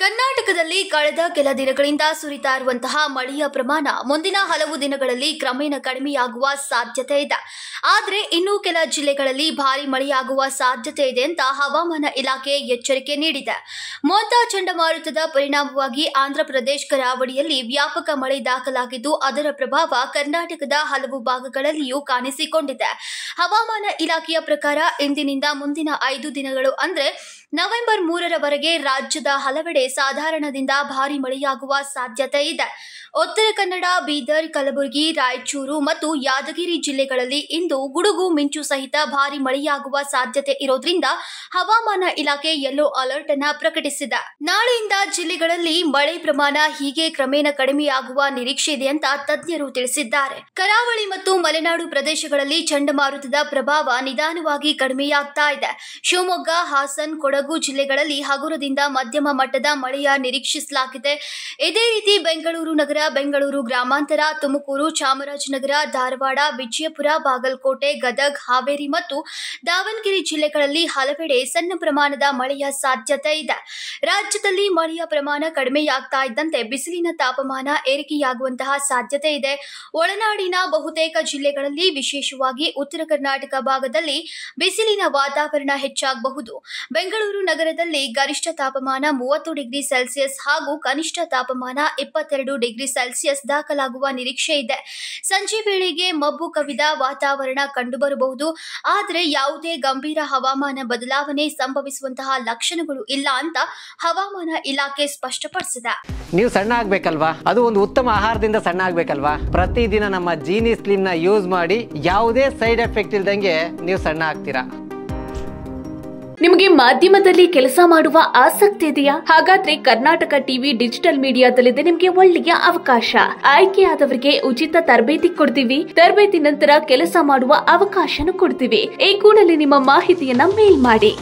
ಕರ್ನಾಟಕದಲ್ಲಿ ಕಳೆದ ಕೆಲ ದಿನಗಳಿಂದ ಸುರಿತಾ ಇರುವಂತಹ ಮಳೆಯ ಪ್ರಮಾಣ ಮುಂದಿನ ಹಲವು ದಿನಗಳಲ್ಲಿ ಕ್ರಮೇಣ ಕಡಿಮೆಯಾಗುವ ಸಾಧ್ಯತೆ ಇದೆ. ಆದರೆ ಇನ್ನೂ ಕೆಲ ಜಿಲ್ಲೆಗಳಲ್ಲಿ ಭಾರಿ ಮಳೆಯಾಗುವ ಸಾಧ್ಯತೆ ಇದೆ ಅಂತ ಹವಾಮಾನ ಇಲಾಖೆ ಎಚ್ಚರಿಕೆ ನೀಡಿದೆ. ಮೋಂತಾ ಚಂಡಮಾರುತದ ಪರಿಣಾಮವಾಗಿ ಆಂಧ್ರಪ್ರದೇಶ ಕರಾವಳಿಯಲ್ಲಿ ವ್ಯಾಪಕ ಮಳೆ ದಾಖಲಾಗಿದ್ದು, ಅದರ ಪ್ರಭಾವ ಕರ್ನಾಟಕದ ಹಲವು ಭಾಗಗಳಲ್ಲಿಯೂ ಕಾಣಿಸಿಕೊಂಡಿದೆ. ಹವಾಮಾನ ಇಲಾಖೆಯ ಪ್ರಕಾರ ಇಂದಿನಿಂದ ಮುಂದಿನ 5 ದಿನಗಳು ಅಂದ್ರೆ ನವೆಂಬರ್ 3ರವರೆಗೆ ರಾಜ್ಯದ ಹಲವೆಡೆ ಸಾಧಾರಣದಿಂದ ಭಾರಿ ಮಳೆಯಾಗುವ ಸಾಧ್ಯತೆ ಇದೆ. ಉತ್ತರ ಕನ್ನಡ, ಬೀದರ್, ಕಲಬುರಗಿ, ರಾಯಚೂರು ಮತ್ತು ಯಾದಗಿರಿ ಜಿಲ್ಲೆಗಳಲ್ಲಿ ಇಂದು ಗುಡುಗು ಮಿಂಚು ಸಹಿತ ಭಾರಿ ಮಳೆಯಾಗುವ ಸಾಧ್ಯತೆ ಇರೋದ್ರಿಂದ ಹವಾಮಾನ ಇಲಾಖೆ ಯೆಲ್ಲೋ ಅಲರ್ಟ್ ಅನ್ನು ಪ್ರಕಟಿಸಿದೆ. ನಾಳೆಯಿಂದ ಜಿಲ್ಲೆಗಳಲ್ಲಿ ಮಳೆ ಪ್ರಮಾಣ ಹೀಗೆ ಕ್ರಮೇಣ ಕಡಿಮೆಯಾಗುವ ನಿರೀಕ್ಷೆ ಇದೆ ಅಂತ ತಜ್ಞರು ತಿಳಿಸಿದ್ದಾರೆ. ಕರಾವಳಿ ಮತ್ತು ಮಲೆನಾಡು ಪ್ರದೇಶಗಳಲ್ಲಿ ಚಂಡಮಾರುತದ ಪ್ರಭಾವ ನಿಧಾನವಾಗಿ ಕಡಿಮೆಯಾಗ್ತಾ ಇದೆ. ಶಿವಮೊಗ್ಗ, ಹಾಸನ್, ಕೊಡಗು ಜಿಲ್ಲೆಗಳಲ್ಲಿ ಹಗುರದಿಂದ ಮಧ್ಯಮ ಮಟ್ಟದ ಮಳೆಯ ನಿರೀಕ್ಷಿಸಲಾಗಿದೆ. ಇದೇ ರೀತಿ ಬೆಂಗಳೂರು ನಗರ, ಬೆಂಗಳೂರು ಗ್ರಾಮಾಂತರ, ತುಮಕೂರು, ಚಾಮರಾಜನಗರ, ಧಾರವಾಡ, ವಿಜಯಪುರ, ಬಾಗಲಕೋಟೆ, ಗದಗ, ಹಾವೇರಿ ಮತ್ತು ದಾವಣಗೆರೆ ಜಿಲ್ಲೆಗಳಲ್ಲಿ ಹಲವೆಡೆ ಸಣ್ಣ ಪ್ರಮಾಣದ ಮಳೆಯ ಸಾಧ್ಯತೆ ಇದೆ. ರಾಜ್ಯದಲ್ಲಿ ಮಳೆಯ ಪ್ರಮಾಣ ಕಡಿಮೆಯಾಗ್ತಾ ಇದ್ದಂತೆ ಬಿಸಿಲಿನ ತಾಪಮಾನ ಏರಿಕೆಯಾಗುವಂತಹ ಸಾಧ್ಯತೆ ಇದೆ. ಒಳನಾಡಿನ ಬಹುತೇಕ ಜಿಲ್ಲೆಗಳಲ್ಲಿ, ವಿಶೇಷವಾಗಿ ಉತ್ತರ ಕರ್ನಾಟಕ ಭಾಗದಲ್ಲಿ ಬಿಸಿಲಿನ ವಾತಾವರಣ ಹೆಚ್ಚಾಗಬಹುದು. ಬೆಂಗಳೂರು ನಗರದಲ್ಲಿ ಗರಿಷ್ಠ ತಾಪಮಾನ 30 ಡಿಗ್ರಿ ಸೆಲ್ಸಿಯಸ್ ಹಾಗೂ ಕನಿಷ್ಠ ತಾಪಮಾನ 22 ಡಿಗ್ರಿ ಸೆಲ್ಸಿಯಸ್ ದಾಖಲಾಗುವ ನಿರೀಕ್ಷೆ ಇದೆ. ಸಂಜೆ ವೇಳೆಗೆ ಮಬ್ಬು ಕವಿದ ವಾತಾವರಣ ಕಂಡುಬರಬಹುದು. ಆದರೆ ಯಾವುದೇ ಗಂಭೀರ ಹವಾಮಾನ ಬದಲಾವಣೆ ಸಂಭವಿಸುವಂತಹ ಲಕ್ಷಣಗಳು ಇಲ್ಲ ಅಂತ ಹವಾಮಾನ ಇಲಾಖೆ ಸ್ಪಷ್ಟಪಡಿಸಿದೆ. ನೀವು ಸಣ್ಣ ಆಗ್ಬೇಕಲ್ವಾ? ಅದು ಒಂದು ಉತ್ತಮ ಆಹಾರದಿಂದ ಸಣ್ಣ ಆಗ್ಬೇಕಲ್ವಾ? ಪ್ರತಿದಿನ ನಮ್ಮ ಜೀನಿ ಸ್ಲಿಮ್ ನ ಯೂಸ್ ಮಾಡಿ ಯಾವುದೇ ಸೈಡ್ ಎಫೆಕ್ಟ್ ಇಲ್ದಂಗೆ ನೀವು ಸಣ್ಣ ಆಗ್ತೀರಾ. ನಿಮಗೆ ಮಾಧ್ಯಮದಲ್ಲಿ ಕೆಲಸ ಮಾಡುವ ಆಸಕ್ತಿ ಇದೆಯಾ? ಹಾಗಾದ್ರೆ ಕರ್ನಾಟಕ ಟಿವಿ ಡಿಜಿಟಲ್ ಮೀಡಿಯಾದಲ್ಲಿದೆ ನಿಮಗೆ ಒಳ್ಳೆಯ ಅವಕಾಶ. ಆಯ್ಕೆಯಾದವರಿಗೆ ಉಚಿತ ತರಬೇತಿ ಕೊಡ್ತೀವಿ. ತರಬೇತಿ ನಂತರ ಕೆಲಸ ಮಾಡುವ ಅವಕಾಶನೂ ಕೊಡ್ತೀವಿ. ಈ ಕೂಡಲೇ ನಿಮ್ಮ ಮಾಹಿತಿಯನ್ನ ಮೇಲ್ ಮಾಡಿ.